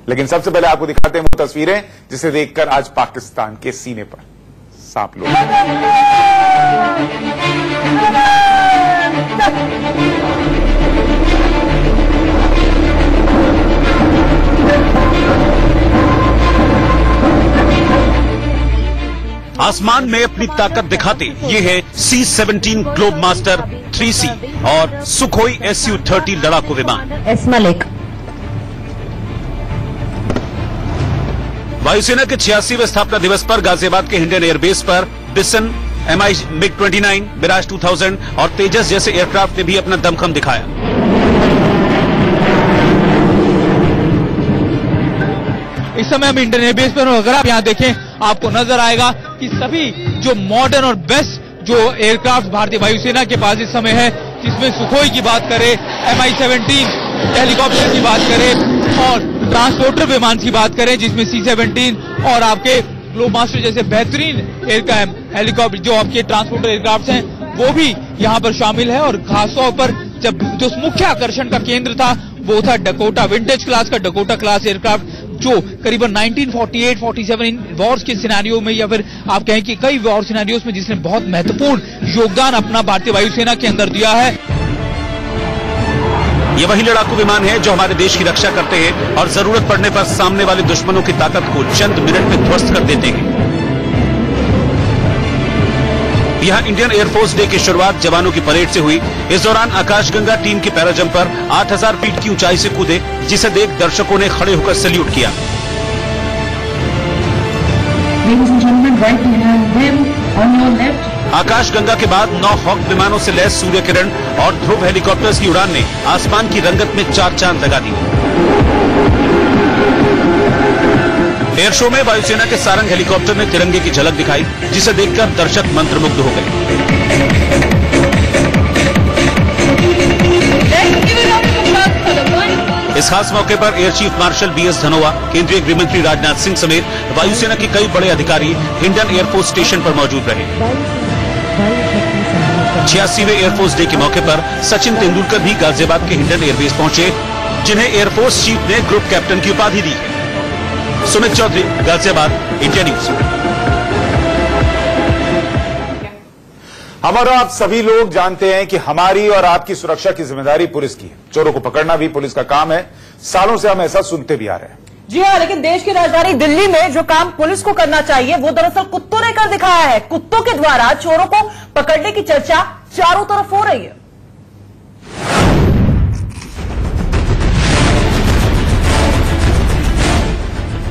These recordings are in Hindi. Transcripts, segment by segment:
लेकिन सबसे पहले आपको दिखाते हैं वो तस्वीरें जिसे देखकर आज पाकिस्तान के सीने पर सांप लोग। आसमान में अपनी ताकत दिखाते ये है C-17 ग्लोब मास्टर 3C और सुखोई Su-30 लड़ाकू विमान। एस्मलेक वायुसेना के 86वें स्थापना दिवस पर गाजियाबाद के हिंडन एयरबेस पर बिसन, MI MiG-29, मिराज 2000 और तेजस जैसे एयरक्राफ्ट ने भी अपना दमखम दिखाया। इस समय हम इंडियन एयरबेस पर अगर आप यहाँ देखें आपको नजर आएगा कि सभी जो मॉडर्न और बेस्ट जो एयरक्राफ्ट भारतीय वायुसेना के पास इस समय है, जिसमें सुखोई की बात करें, MI-17 हेलीकॉप्टर की बात करें और ट्रांसपोर्टर विमान की बात करें जिसमें C-17 और आपके ग्लोब मास्टर जैसे बेहतरीन हेलीकॉप्टर जो आपके ट्रांसपोर्टर एयरक्राफ्ट हैं वो भी यहाँ पर शामिल है। और खासतौर पर जब जो मुख्य आकर्षण का केंद्र था वो था डकोटा, विंटेज क्लास का डकोटा क्लास एयरक्राफ्ट जो करीबन 1948-47 इन वॉर्स के सिनेरियो में या फिर आप कहें कि कई वॉर सिनेरियोस में जिसने बहुत महत्वपूर्ण योगदान अपना भारतीय वायुसेना के अंदर दिया है। ये वही लड़ाकू विमान है जो हमारे देश की रक्षा करते हैं और जरूरत पड़ने पर सामने वाले दुश्मनों की ताकत को चंद मिनट में ध्वस्त कर देते हैं। यहाँ इंडियन एयरफोर्स डे की शुरुआत जवानों की परेड से हुई। इस दौरान आकाशगंगा टीम के पैराजंपर 8000 फीट की ऊंचाई से कूदे, जिसे देख दर्शकों ने खड़े होकर सैल्यूट किया। आकाशगंगा के बाद 9 हॉक विमानों से लैस सूर्य किरण और ध्रुव हेलीकॉप्टर्स की उड़ान ने आसमान की रंगत में 4 चांद लगा दी। एयर शो में वायुसेना के सारंग हेलीकॉप्टर ने तिरंगे की झलक दिखाई, जिसे देखकर दर्शक मंत्रमुग्ध हो गए। इस खास मौके पर air chief marshal BS Dhanoa, केंद्रीय गृह मंत्री राजनाथ सिंह समेत वायुसेना के कई बड़े अधिकारी हिंडन एयरफोर्स स्टेशन पर मौजूद रहे। 86वें एयरफोर्स डे के मौके पर सचिन तेंदुलकर भी गाजियाबाद के हिंडन एयरबेस पहुंचे, जिन्हें एयरफोर्स चीफ ने ग्रुप कैप्टन की उपाधि दी है। Sumit Chaudhary, Ghaziabad, India News. हम और आप सभी लोग जानते हैं कि हमारी और आपकी सुरक्षा की जिम्मेदारी पुलिस की है। चोरों को पकड़ना भी पुलिस का काम है। सालों से हम ऐसा सुनते भी आ रहे हैं। जी हाँ, लेकिन देश की राजधानी दिल्ली में जो काम पुलिस को करना चाहिए वो दरअसल कुत्तों ने कर दिखाया है। कुत्तों के द्वारा चोरों को पकड़ने की चर्चा चारों तरफ हो रही है।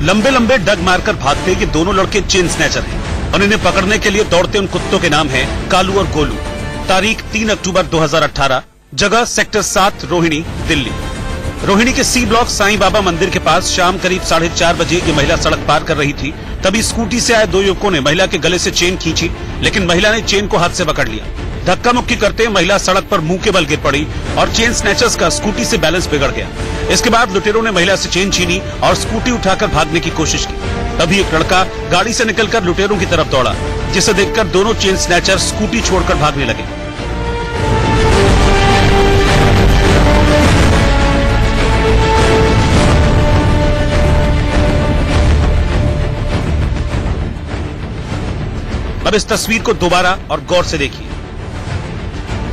लंबे लंबे डग मारकर भागते ये दोनों लड़के चेन स्नैचर हैं और इन्हें पकड़ने के लिए दौड़ते उन कुत्तों के नाम हैं कालू और गोलू। तारीख 3 अक्टूबर 2018, जगह सेक्टर 7, रोहिणी, दिल्ली। रोहिणी के C ब्लॉक साईं बाबा मंदिर के पास शाम करीब 4:30 बजे ये महिला सड़क पार कर रही थी। तभी स्कूटी से आए 2 युवकों ने महिला के गले से चेन खींची, लेकिन महिला ने चेन को हाथ से पकड़ लिया। धक्का मुक्की करते महिला सड़क पर मुंह के बल गिर पड़ी और चेन स्नैचर्स का स्कूटी से बैलेंस बिगड़ गया। इसके बाद लुटेरों ने महिला से चेन छीनी और स्कूटी उठाकर भागने की कोशिश की। तभी एक लड़का गाड़ी से निकलकर लुटेरों की तरफ दौड़ा, जिसे देखकर दोनों चेन स्नैचर स्कूटी छोड़कर भागने लगे। अब इस तस्वीर को दोबारा और गौर से देखिए।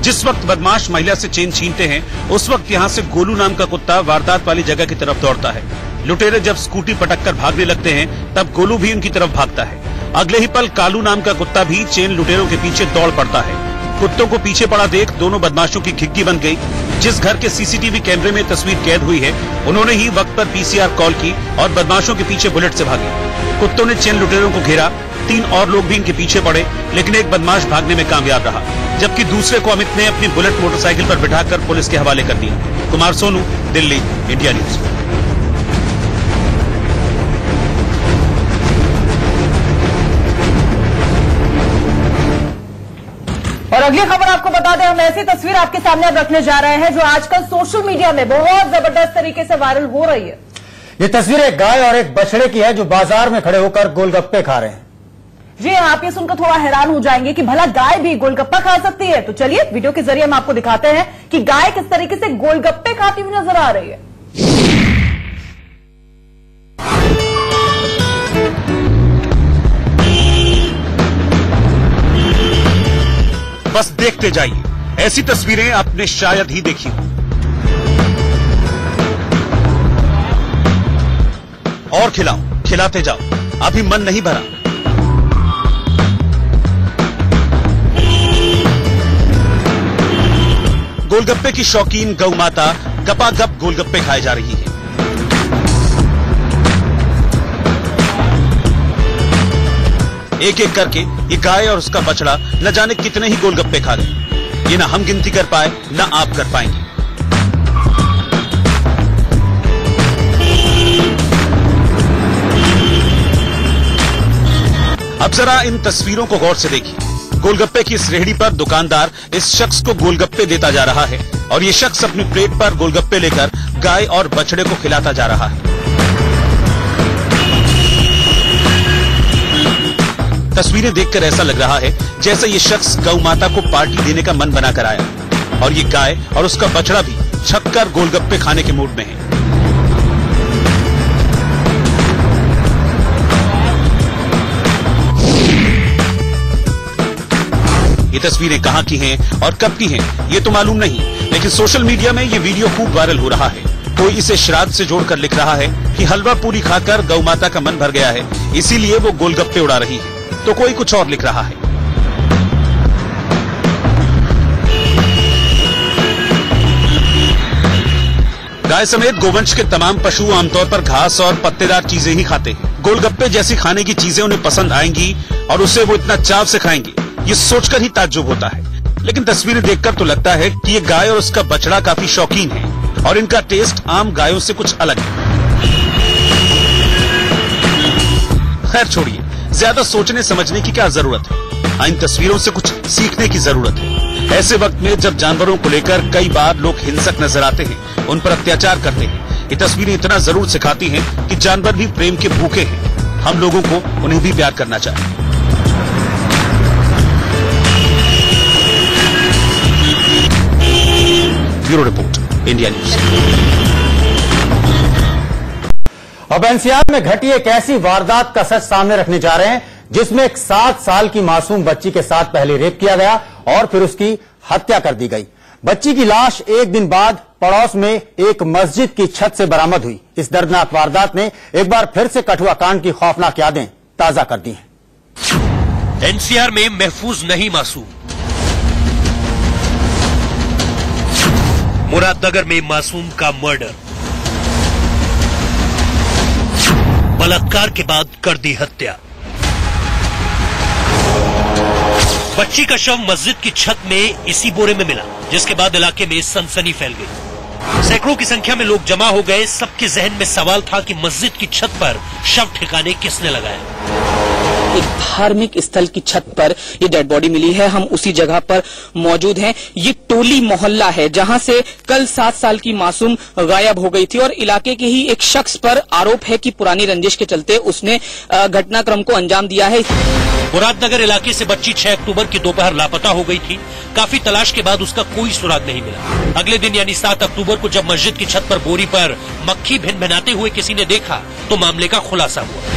जिस वक्त बदमाश महिला से चेन छीनते हैं, उस वक्त यहाँ से गोलू नाम का कुत्ता वारदात वाली जगह की तरफ दौड़ता है। लुटेरे जब स्कूटी पटककर भागने लगते हैं, तब गोलू भी उनकी तरफ भागता है। अगले ही पल कालू नाम का कुत्ता भी चेन लुटेरों के पीछे दौड़ पड़ता है। कुत्तों को पीछे पड़ा देख दोनों बदमाशों की खिग्गी बन गई। जिस घर के CCTV कैमरे में तस्वीर कैद हुई है, उन्होंने ही वक्त पर PCR कॉल की और बदमाशों के पीछे बुलेट से भागे। कुत्तों ने चेन लुटेरों को घेरा। 3 और लोग भी इनके पीछे पड़े, लेकिन एक बदमाश भागने में कामयाब रहा, जबकि दूसरे को अमित ने अपनी बुलेट मोटरसाइकिल पर बिठाकर पुलिस के हवाले कर दिया। Kumar Sonu, Delhi, India news. और अगली खबर आपको बता दें, हम ऐसी तस्वीर आपके सामने अब रखने जा रहे हैं जो आजकल सोशल मीडिया में बहुत जबरदस्त तरीके से वायरल हो रही है। ये तस्वीर एक गाय और एक बछड़े की है जो बाजार में खड़े होकर गोलगप्पे खा रहे हैं। जी हाँ, आप ये सुनकर थोड़ा हैरान हो जाएंगे कि भला गाय भी गोलगप्पा खा सकती है। तो चलिए वीडियो के जरिए हम आपको दिखाते हैं कि गाय किस तरीके से गोलगप्पे खाती हुई नजर आ रही है। बस देखते जाइए, ऐसी तस्वीरें आपने शायद ही देखी हो। और खिलाओ, खिलाते जाओ, अभी मन नहीं भरा। गोलगप्पे की शौकीन गौ माता गपागप गोलगप्पे खाए जा रही है। एक एक करके ये गाय और उसका बछड़ा न जाने कितने ही गोलगप्पे खा गए। ये ना हम गिनती कर पाए, ना आप कर पाएंगे। अब जरा इन तस्वीरों को गौर से देखिए। गोलगप्पे की इस रेहड़ी पर दुकानदार इस शख्स को गोलगप्पे देता जा रहा है और ये शख्स अपनी प्लेट पर गोलगप्पे लेकर गाय और बछड़े को खिलाता जा रहा है। तस्वीरें देखकर ऐसा लग रहा है जैसे ये शख्स गौ माता को पार्टी देने का मन बनाकर आया और ये गाय और उसका बछड़ा भी छक्कर गोलगप्पे खाने के मूड में है। ये तस्वीरें कहां की हैं और कब की हैं ये तो मालूम नहीं, लेकिन सोशल मीडिया में ये वीडियो खूब वायरल हो रहा है। कोई इसे श्राद्ध से जोड़कर लिख रहा है कि हलवा पूरी खाकर गौ माता का मन भर गया है, इसीलिए वो गोलगप्पे उड़ा रही है। तो कोई कुछ और लिख रहा है। गाय समेत गोवंश के तमाम पशु आमतौर पर घास और पत्तेदार चीजें ही खाते हैं। गोलगप्पे जैसी खाने की चीजें उन्हें पसंद आएंगी और उसे वो इतना चाव से खाएंगे, ये सोचकर ही ताज्जुब होता है। लेकिन तस्वीरें देखकर तो लगता है कि ये गाय और उसका बछड़ा काफी शौकीन है और इनका टेस्ट आम गायों से कुछ अलग है। खैर छोड़िए, ज्यादा सोचने समझने की क्या जरूरत है। इन तस्वीरों से कुछ सीखने की जरूरत है। ऐसे वक्त में जब जानवरों को लेकर कई बार लोग हिंसक नजर आते हैं, उन पर अत्याचार करते हैं, ये तस्वीरें इतना जरूर सिखाती हैं कि जानवर भी प्रेम के भूखे हैं। हम लोगों को उन्हें भी प्यार करना चाहिए। Bureau report, India news. अब एनसीआर में घटी एक ऐसी वारदात का सच सामने रखने जा रहे हैं जिसमें एक 7 साल की मासूम बच्ची के साथ पहले रेप किया गया और फिर उसकी हत्या कर दी गई। बच्ची की लाश एक दिन बाद पड़ोस में एक मस्जिद की छत से बरामद हुई। इस दर्दनाक वारदात ने एक बार फिर से कठुआ कांड की खौफनाक यादें ताजा कर दी हैं। एनसीआर में महफूज नहीं मासूम। मुरादनगर में मासूम का मर्डर, बलात्कार के बाद कर दी हत्या। बच्ची का शव मस्जिद की छत में इसी बोरे में मिला, जिसके बाद इलाके में सनसनी फैल गई। सैकड़ों की संख्या में लोग जमा हो गए। सबके जहन में सवाल था कि मस्जिद की छत पर शव ठिकाने किसने लगाया। एक धार्मिक स्थल की छत पर ये डेड बॉडी मिली है। हम उसी जगह पर मौजूद हैं। ये टोली मोहल्ला है जहां से कल 7 साल की मासूम गायब हो गई थी और इलाके के ही एक शख्स पर आरोप है कि पुरानी रंजिश के चलते उसने घटनाक्रम को अंजाम दिया है। मुरादनगर इलाके से बच्ची 6 अक्टूबर की दोपहर लापता हो गई थी। काफी तलाश के बाद उसका कोई सुराग नहीं मिला। अगले दिन यानी 7 अक्टूबर को जब मस्जिद की छत पर बोरी पर मक्खी भिनभिनाते हुए किसी ने देखा तो मामले का खुलासा हुआ।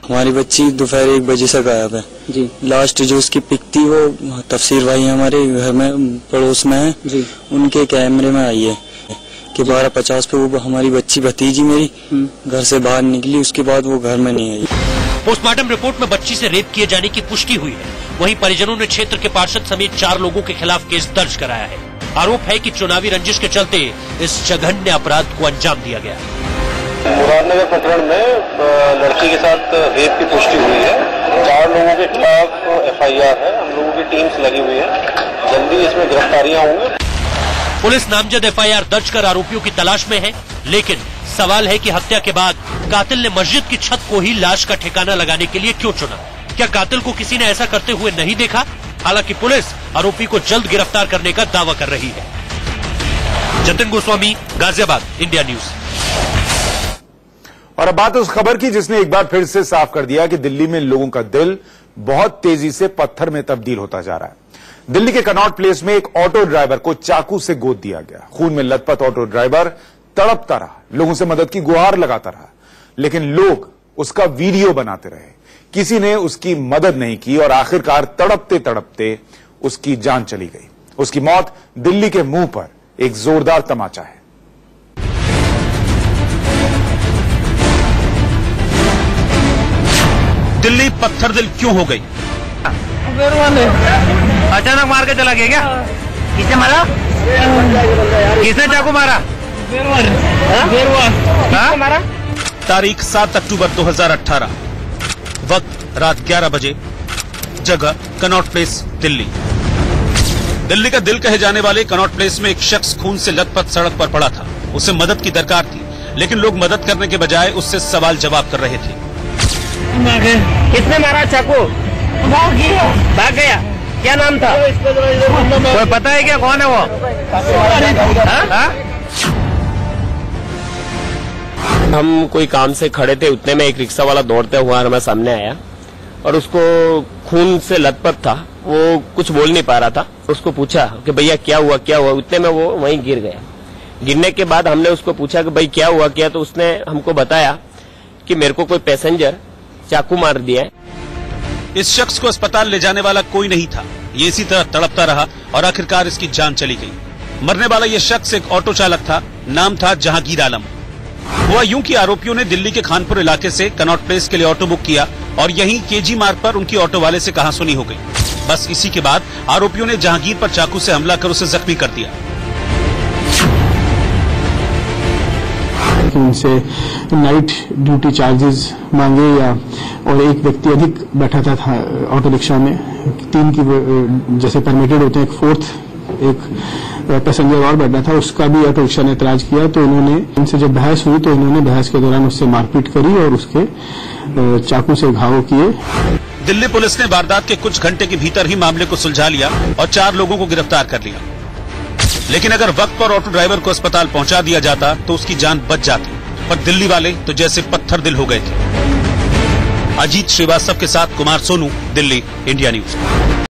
हमारी बच्ची दोपहर 1 बजे से गायब है जी। लास्ट जो उसकी पिक थी वो तफसीर भाई हमारे घर में पड़ोस में है जी, उनके कैमरे में आई है कि 12:50 पे वो हमारी बच्ची भतीजी मेरी घर से बाहर निकली। उसके बाद वो घर में नहीं आई। पोस्टमार्टम रिपोर्ट में बच्ची से रेप किए जाने की पुष्टि हुई है। वहीं परिजनों ने क्षेत्र के पार्षद समेत 4 लोगों के खिलाफ केस दर्ज कराया है। आरोप है कि चुनावी रंजिश के चलते इस जघन्य अपराध को अंजाम दिया गया। मुरादनगर प्रकरण में लड़की के साथ रेप की पुष्टि हुई है। 4 लोगों के खिलाफ FIR है। हम लोगों की टीम्स लगी हुई है। जल्दी इसमें गिरफ्तारियां होंगी। पुलिस नामजद FIR दर्ज कर आरोपियों की तलाश में है, लेकिन सवाल है कि हत्या के बाद कातिल ने मस्जिद की छत को ही लाश का ठिकाना लगाने के लिए क्यों चुना? क्या कातिल को किसी ने ऐसा करते हुए नहीं देखा? हालांकि पुलिस आरोपी को जल्द गिरफ्तार करने का दावा कर रही है। Jatin Goswami, Ghaziabad, India news. और अब बात उस खबर की जिसने एक बार फिर से साफ कर दिया कि दिल्ली में लोगों का दिल बहुत तेजी से पत्थर में तब्दील होता जा रहा है। दिल्ली के कनॉट प्लेस में एक ऑटो ड्राइवर को चाकू से गोद दिया गया। खून में लथपथ ऑटो ड्राइवर तड़पता रहा, लोगों से मदद की गुहार लगाता रहा, लेकिन लोग उसका वीडियो बनाते रहे। किसी ने उसकी मदद नहीं की और आखिरकार तड़पते तड़पते उसकी जान चली गई। उसकी मौत दिल्ली के मुंह पर एक जोरदार तमाचा है। दिल्ली पत्थर दिल क्यों हो गई? अचानक मार के चला गया क्या? किसने मारा? किसने चाकू मारा? मारा? तारीख 7 अक्टूबर 2018, वक्त रात 11 बजे, जगह कनॉट प्लेस, दिल्ली। दिल्ली का दिल कहे जाने वाले कनॉट प्लेस में एक शख्स खून से लथपथ सड़क पर पड़ा था। उसे मदद की दरकार थी, लेकिन लोग मदद करने के बजाय उससे सवाल जवाब कर रहे थे। किसने मारा चाकू? भाग गया। क्या नाम था? कोई पता है क्या कौन है वो? हम कोई काम से खड़े थे, उतने में एक रिक्शा वाला दौड़ते हुआ हमारे सामने आया और उसको खून से लथपथ था, वो कुछ बोल नहीं पा रहा था। उसको पूछा कि भैया क्या हुआ क्या हुआ, उतने में वो वहीं गिर गया। गिरने के बाद हमने उसको पूछा कि भाई क्या हुआ क्या, तो उसने हमको बताया कि मेरे को कोई पैसेंजर चाकू मार दिया है। इस शख्स को अस्पताल ले जाने वाला कोई नहीं था। ये इसी तरह तड़पता रहा और आखिरकार इसकी जान चली गई। मरने वाला ये शख्स एक ऑटो चालक था, नाम था जहांगीर आलम। हुआ यूं कि आरोपियों ने दिल्ली के खानपुर इलाके से कनॉट प्लेस के लिए ऑटो बुक किया और यहीं केजी मार्ग पर उनकी ऑटो वाले से कहासुनी हो गई। बस इसी के बाद आरोपियों ने जहांगीर पर चाकू से हमला कर उसे जख्मी कर दिया। उनसे नाइट ड्यूटी चार्जेस मांगे या, और एक व्यक्ति अधिक बैठा था ऑटो रिक्शा में, 3 की जैसे परमिटेड होते हैं, एक फोर्थ एक पैसेंजर और बैठा था, उसका भी ऑटो रिक्शा ने एतराज किया। तो इन्होंने इनसे जब बहस हुई तो इन्होंने बहस के दौरान उससे मारपीट करी और उसके चाकू से घाव किए। दिल्ली पुलिस ने वारदात के कुछ घंटे के भीतर ही मामले को सुलझा लिया और 4 लोगों को गिरफ्तार कर लिया। लेकिन अगर वक्त पर ऑटो ड्राइवर को अस्पताल पहुंचा दिया जाता तो उसकी जान बच जाती, पर दिल्ली वाले तो जैसे पत्थर दिल हो गए थे। अजीत श्रीवास्तव के साथ कुमार सोनू, दिल्ली, इंडिया न्यूज।